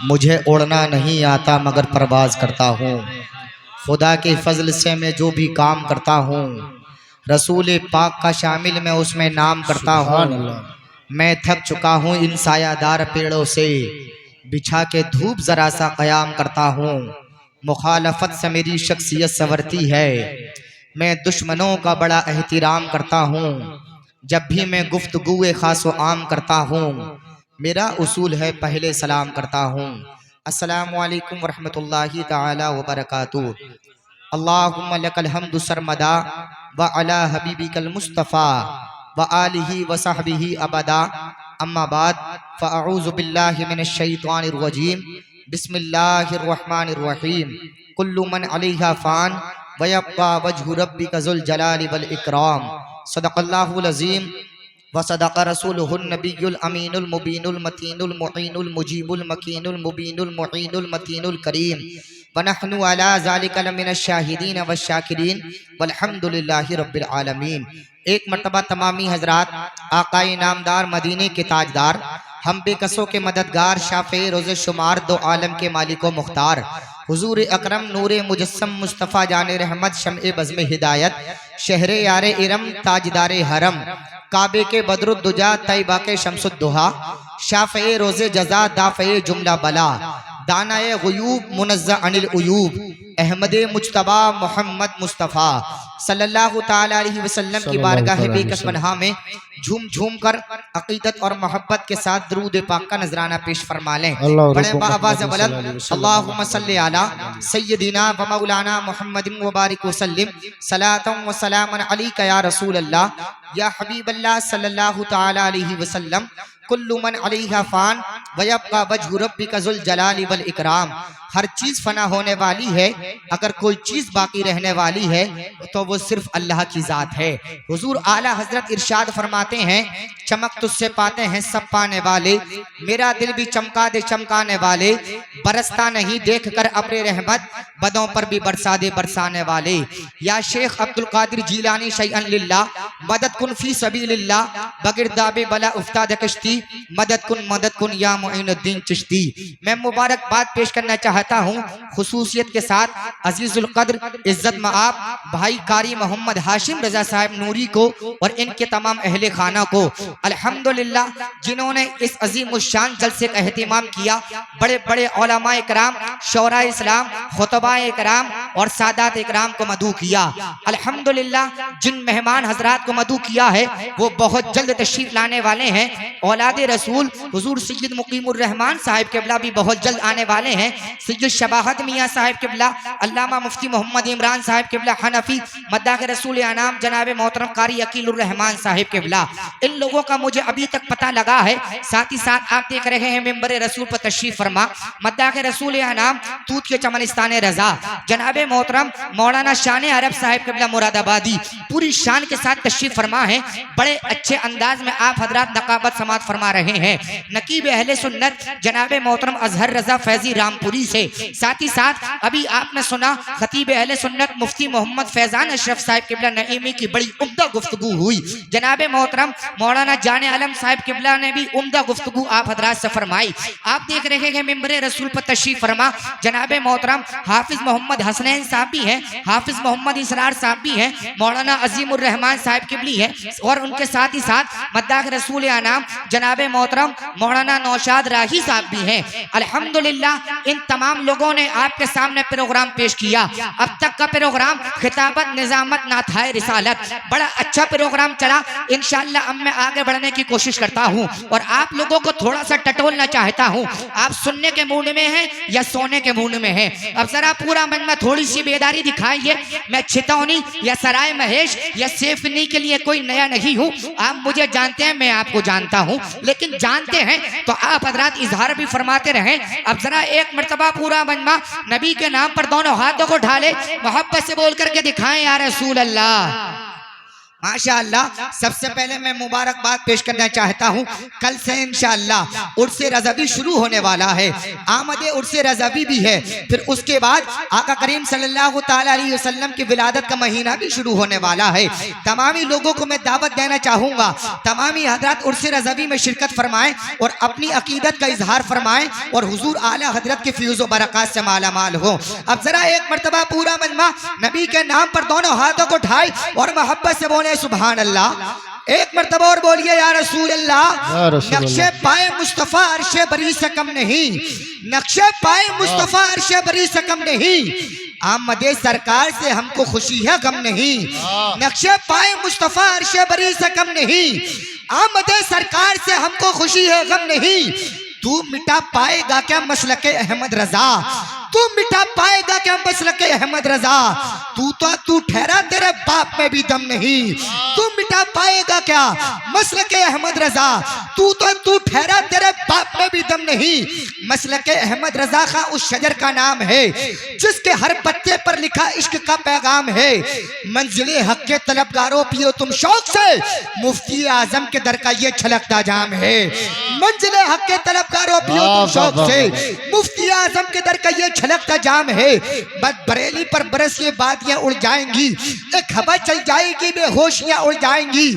मुझे उड़ना नहीं आता मगर परवाज़ करता हूँ। खुदा के फजल से मैं जो भी काम करता हूँ, रसूल पाक का शामिल मैं उसमें नाम करता हूँ। मैं थक चुका हूँ इन सायादार पेड़ों से, बिछा के धूप जरा सा क़याम करता हूँ। मुखालफत से मेरी शख्सियत संवरती है, मैं दुश्मनों का बड़ा एहतराम करता हूँ। जब भी मैं गुफ्तगू खास व आम करता हूँ, मेरा उसूल है पहले सलाम करता हूँ। अस्सलामु अलैकुम वरहमतुल्लाहि ताला व बरकातुहू। अल्लाहुम्मा लकल हम्दु सरमदा व अला हबीबिकल मुस्तफ़ा व आलिही व सहबिही अबदा। अम्मा बाद फ़अऊज़ु बिल्लाहि मिनश शैतानिर रजीम। बिस्मिल्लाहिर रहमानिर रहीम। कुल्लु मन अलैहा फ़ान व यब्क़ा वजहु रब्बिका ज़ुल जलालि वल इकराम। सदक़ल्लाहुल अज़ीम व सदक़ रसूलुहुन नबियुल अमीनुल मुबीनुल मतीनुल मुईनुल मुजीबुल मकीनुल मुबीनुल मुईनुल मतीनुल करीम। व नहनु अला ज़ालिका लमिनश शाहिदीन व शाकिरीन वल्हम्दुलिल्लाहि रब्बिल आलमीन। एक मर्तबा तमामी हजरात, आकाए नामदार मदीने के ताजदार, हम बेकसों के मददगार, शाफ़े रोज़े शुमार, दो आलम के मालिको मुख्तार, हुजूर अकरम नूरे मुजस्सम मुस्तफ़ा जाने रहमत, शम्ए बज़्म हिदायत, शहरे यारे इरम, ताजदारे हरम, काबे के बदरुद्दुजा, तैबा के शम्सुद्दुहा, शाफ़े रोज़े जज़ा, दाफ़े जुमला बला, दानाए गुयूब, मुनज़्ज़ह अनिल उयूब, अहमदे मुज्तबा मोहम्मद मुस्तफ़ा सल्लल्लाहु ताला अलैहि वसल्लम की बारगाह बेकस पनाह में झूम झूम कर अकीदत और मोहब्बत के साथ दरूद पाक का नजराना पेश फरमा लें। बड़े बाआवाज़ बुलंद अल्लाहुम्मा सल्ली अला सय्यदिना व मौलाना मुहम्मदिन व बारिक वसल्लिम सलातन व सलामन अलैका या रसूल अल्लाह या हबीब अल्लाह सल्लल्लाहु ताला अलैहि वसल्लम। कुल्लु मन अलैहा फ़ान व यब्क़ा वजहु रब्बिका ज़ुल जलालि वल इकराम। हर चीज़ फना होने वाली है, अगर कोई चीज़ बाकी रहने वाली है तो वो सिर्फ अल्लाह की ज़ात है। हुजूर आला हजरत इरशाद फरमाते हैं, चमक तुझसे पाते हैं सब पाने वाले, मेरा दिल भी चमका दे चमकाने वाले, बरसता नहीं देख कर अपने रहमत, बदों पर भी बरसा दे बरसाने वाले। या शेख अब्दुल कादिर जीलानी शैअन लिल्लाह, मदद कुन फी सबीलिल्लाह, बगिरदाबे बला उफ्ताद कश्ती, मदद कुन या मुईनुद्दीन चिश्ती। मैं मुबारकबाद पेश करना चाहता हूँ खुसूसियत के साथ अजीजुल कद्र इज्जत मआब भाई कारी मोहम्मद हाशिम रजा साहब नूरी को और इनके तमाम अहले खाना को, अल्हम्दुलिल्लाह जिन्होंने इस अजीम शान जलसे का एहतिमाम किया। बड़े बड़े उलमाए कराम, शौरा इस्लाम, खुतबाए कराम और सादात इकराम को मदू किया। अल्हम्दुलिल्लाह जिन मेहमान हजरात को मदू किया है वो बहुत जल्द तशरीफ लाने वाले हैं। औलादे रसूल हुजूर सैयद मुकीमुर रहमान साहिब किबला भी बहुत जल्द आने वाले हैं। सैयद शबाहत मियाँ साहिब किबला, अल्लामा मुफ्ती मोहम्मद इमरान साहिब किबला हनफी, मद्दाह के रसूल अनाम जनाब मोहतरम कारी अकीलुर रहमान साहिब किबला, इन लोगों का मुझे अभी तक पता लगा है। साथ ही साथ आप देख रहे हैं मेंबर रसूल पर तशरीफ फरमा मद्दाह के रसूल अनाम तूत के चमनिस्तान रजा जनाब मोहतरम मौलाना शान अरब साहिब किबला मुरादाबादी पूरी शान के साथ तशरीफ फरमा है। बड़े अच्छे अंदाज में आप हजरात नकाबत समात फरमा रहे हैं। नकीब अहले सुन्नत जनाब मोहतरम अजहर रजा फैजी रामपुरी से, साथ ही साथ अभी आपने सुना खतीब अहले सुन्नत मुफ्ती मोहम्मद फैजान अशरफ साहिब किबला नईमी की बड़ी उम्दा गुफ्तगू हुई। जनाब मोहतरम मौलाना जाने आलम साहिब किबला ने भी उम्दा गुफ्तगू आप हजरात से फरमाई। आप देख रहे हैं मेंबर रसूल पर तशरीफ फरमा जनाब मोहतरम हाफिज मोहम्मद हसनैन साहब भी हैं, हाफिज मोहम्मद इसरार साहब भी हैं, मौलाना अजीमुर रहमान साहिब किबली है और उनके साथ ही साथ मद्दाह रसूल अनाम जनाब मोहतरम मौलाना नौशाद राही साहब भी हैं। अल्हम्दुलिल्लाह इन तमाम लोगों ने आपके सामने प्रोग्राम पेश किया। अब तक का प्रोग्राम खिताबत निजामत नाथाए रिसालत बड़ा अच्छा प्रोग्राम चला। इंशाअल्लाह अब मैं आगे बढ़ने की कोशिश करता हूँ और आप लोगों को थोड़ा सा टटोलना चाहता हूँ। आप सुनने के मूड में हैं या सोने के मूड में हैं? अब जरा पूरा मन में थोड़ी सी बेदारी दिखाइए। मैं छितौनी या सराय महेश या सेफनी के लिए कोई नया नहीं हूँ। आप मुझे जानते हैं, मैं आपको जानता हूँ, लेकिन जानते हैं तो आप हजरात इजहार भी फरमाते रहें। अब जरा एक मर्तबा पूरा बनवा नबी के नाम पर दोनों हाथों को ढाले मोहब्बत से बोल करके दिखाएं या रसूल अल्लाह। माशाअल्लाह। सबसे पहले मैं मुबारकबाद पेश करना चाहता हूँ, कल से इंशाअल्लाह उर्स रज़वी शुरू होने वाला है, आमद उर्स रज़वी भी है। फिर उसके बाद आका करीम सल्लल्लाहु ताला अलैहि वसल्लम की विलादत का महीना भी शुरू होने वाला है। तमामी लोगों को मैं दावत देना चाहूँगा, तमामी हजरत उर्स रज़वी में शिरकत फरमाएं और अपनी अकीदत का इजहार फरमाएं और हुजूर आला हजरत के फ्यूज़ व बरक़ात से माला माल हो। अब जरा एक मरतबा पूरा मजमा नबी के नाम पर दोनों हाथों को उठाए और मोहब्बत से बोले सुभान अल्लाह। एक मरतबा और बोलिए या रसूल अल्लाह। नक्शे पाए मुस्तफ़ा अर्शे बरी से कम नहीं, नक्शे पाए मुस्तफ़ा अर्शे बरी से कम नहीं, आमदे सरकार से हमको खुशी है गम नहीं। नक्शे पाए मुस्तफ़ा अर्शे बरी से कम नहीं, आमदे सरकार से हमको खुशी है गम नहीं। तू मिटा पाएगा क्या मसलके अहमद रजा, तू मिटा पाएगा क्या मसलके अहमद रजा, तू ठहरा तेरे बाप में भी दम नहीं। तू मिटा पाएगा क्या मसलके अहमद रजा, तू ठहरा तेरे बाप में भी दम नहीं। मसलके अहमद रजा का उस शजर का नाम है जिसके हर पत्ते पर लिखा इश्क का पैगाम है। मंजिले हक के तलबगारों पियो तुम शौक से, मुफ्ती आजम के दर का ये छलकता जाम है। मंजिले हक के तलबगारों पियो तुम शौक से, मुफ्ती आजम के दर का ये छलकता जाम है। बस बरेली पर बरस ये बादियां उड़ जाएंगी, एक हवा चल जाएगी बेहोशियां उड़ जाएंगी।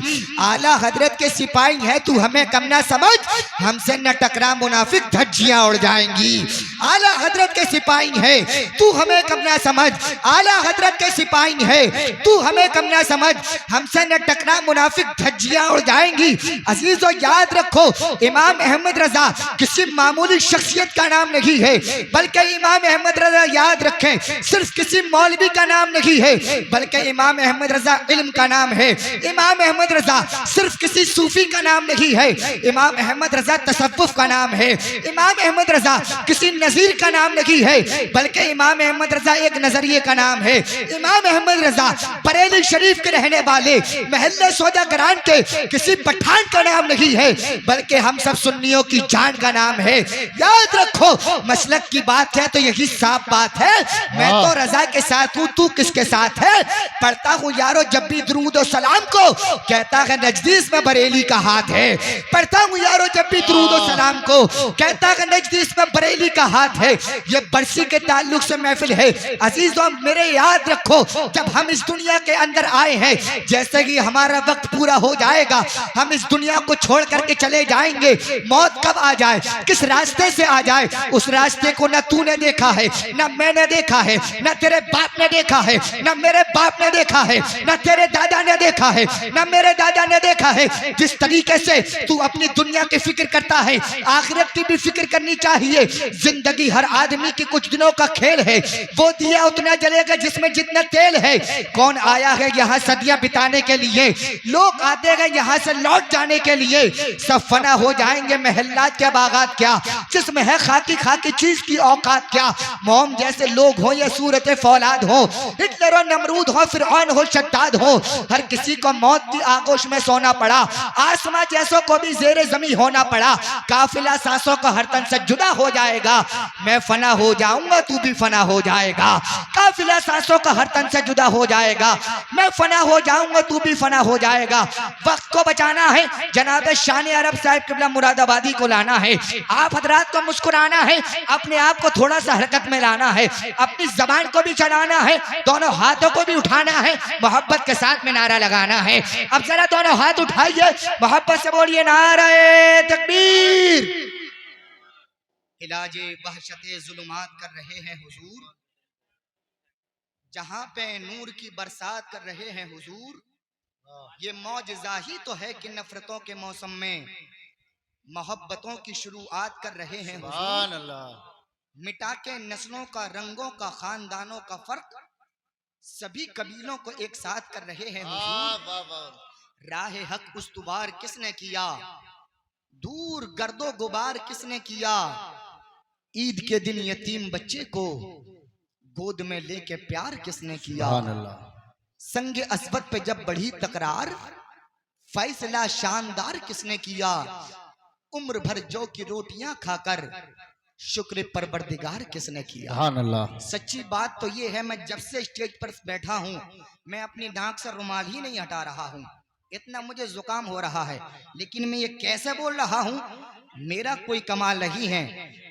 आला हजरत के सिपाही है तू हमें कम ना समझ, हमसे न टकरा मुनाफिक धज्जियां उड़ जाएंगी। आला हजरत के सिपाही है तू हमें कम ना समझ, आला हजरत के सिपाही है तू हमें कम ना समझ, हमसे न टकरा मुनाफिक धज्जियां उड़ जाएंगी। अजीजों याद रखो, इमाम अहमद रजा किसी मामूली शख्सियत का नाम नहीं है, बल्कि इमाम अहमद रजा याद रखें सिर्फ किसी मौलवी का नाम नहीं है, बल्कि इमाम अहमद रजा इल्म का नाम है। इमाम अहमद रजा सिर्फ किसी सूफी का नाम नहीं है, इमाम अहमद रजा तसव्वुफ का नाम है। इमाम अहमद रजा किसी नजीर का नाम नहीं है, बल्कि इमाम अहमद रजा एक नजरिए का नाम है। इमाम अहमद रजा बरेली शरीफ के रहने वाले महल्ले सौदागरान के किसी पठान का नाम नहीं है, बल्कि हम सब सुन्नियों की जान का नाम है। याद रखो, मसलक की बात है तो यही साफ बात है, मैं तो रजा के साथ हूँ, तू किसके साथ है। पढ़ता हूँ यारो जब भी दुरूद और सलाम को, कहता है नजदीस में बरेली का हाथ है। पढ़ता हूँ यारो जब भी दुरूद और सलाम को, कहता है नजदीस में बरेली का हाथ है। ये बरसी के ताल्लुक से महफिल है। अजीजों मेरे याद रखो, जब हम इस दुनिया के अंदर आए हैं, जैसे कि हमारा वक्त पूरा हो जाएगा, हम इस दुनिया को छोड़ करके चले जाएंगे। मौत कब आ जाए, किस रास्ते से आ जाए, उस रास्ते को न तूने देखा है, न मैंने देखा है, न तेरे बाप ने देखा है, न मेरे बाप ने देखा है, न तेरे दादा ने देखा है, न मेरे दादा ने देखा है। जिस तरीके से तू अपनी दुनिया की फिक्र करता है, आखिरत की भी फिक्र करनी चाहिए। जिंदगी हर आदमी के कुछ दिनों का खेल है, वो दिया उतना जलेगा जिसमें जितना तेल है। कौन आया है यहाँ सदियां बिताने के लिए, लोग आते हैं यहाँ से लौट जाने के लिए। सब फना हो जाएंगे, महल्लात क्या बागात क्या, जिसमें है खाकी खाकी चीज की औकात क्या। मोम जैसे लोग हो या सूरत फौलाद हो, हिटलर और नमरूद हो, फिरौन हो, शद्दाद हो, हर किसी को मौत की आगोश में सोना पड़ा। आसमां जैसों को भी जेरे जमी होना पड़ा। काफिला सांसों का हर तन से जुदा हो जाएगा, मैं फना हो जाऊंगा तू भी फना हो जाएगा। काफिला सांसों का हर तन से जुदा हो जाएगा, मैं फना हो जाऊंगा तू भी फना हो जाएगा। वक्त को बचाना है, जनाब शान अरब साहिब किबला मुरादाबादी को लाना है। आप हजरात को मुस्कुराना है, अपने आप को थोड़ा सा हरकत में लाना है, अपनी जबान को भी चलाना है, दोनों हाथों को भी उठाना है, मोहब्बत के साथ में नारा लगाना है। अब जरा दोनों हाथ उठाइए, मोहब्बत से बोलिए नारे तकबीर। इलाजे वहशते जुल्मात कर रहे हैं हुजूर, जहां पे नूर की बरसात कर रहे हैं हुजूर। ये मौजज़ा ही तो है कि नफरतों के मौसम में मोहब्बतों की शुरुआत कर रहे हैं हुजूर। मिटा के नस्लों का, रंगों का, खानदानों का फर्क, सभी कबीलों को एक साथ कर रहे हैं हुजूर। राह हक उस्तुवार किसने किया, दूर गर्दो गुबार किसने किया। ईद के दिन यतीम बच्चे को गोद में लेके प्यार किसने किया। संग अस्बत पे जब बढ़ी तकरार, फैसला शानदार किसने किया। उम्र भर जौ की रोटियां खाकर शुक्र परवरदिगार किसने किया। सच्ची बात तो ये है, मैं जब से स्टेज पर बैठा हूं, मैं अपनी नाक से रुमाल ही नहीं हटा रहा हूं। इतना मुझे जुकाम हो रहा है, लेकिन मैं ये कैसे बोल रहा हूँ? मेरा कोई कमाल नहीं है,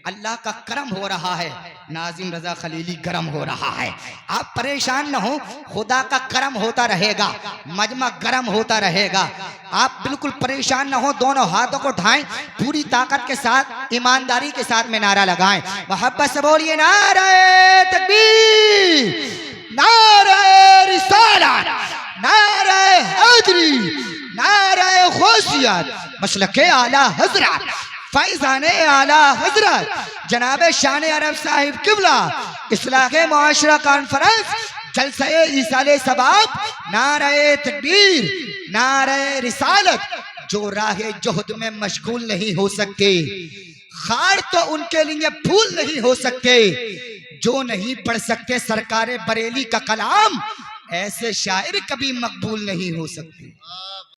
अल्लाह का करम हो रहा है। नाजिम रजा खलीली गरम हो रहा है। आप परेशान न हो, खुदा का करम होता रहेगा, मजमा गरम होता रहेगा। आप बिल्कुल परेशान न हो, दोनों हाथों को उठाएं, पूरी ताकत के साथ, ईमानदारी के साथ में नारा लगाएं। मोहब्बत से बोलिए नारे तकबीर, नारे रिसालत, नारे हैदरी, नारे गौसियत, मसलके आला हजरत, फैज़ाने आला हजरत जनाब शान अरब साहिब किबला, इस्लाहे मुआशरा कॉन्फ्रेंस, जलसे इसाले सबाब, नारे तकबीर, नारे रिसालत। जो राहे जोहद में मशगूल नहीं हो सकते, खार तो उनके लिए फूल नहीं हो सकते। जो नहीं पढ़ सकते सरकारे बरेली का कलाम, ऐसे शायर कभी मकबूल नहीं हो सकते।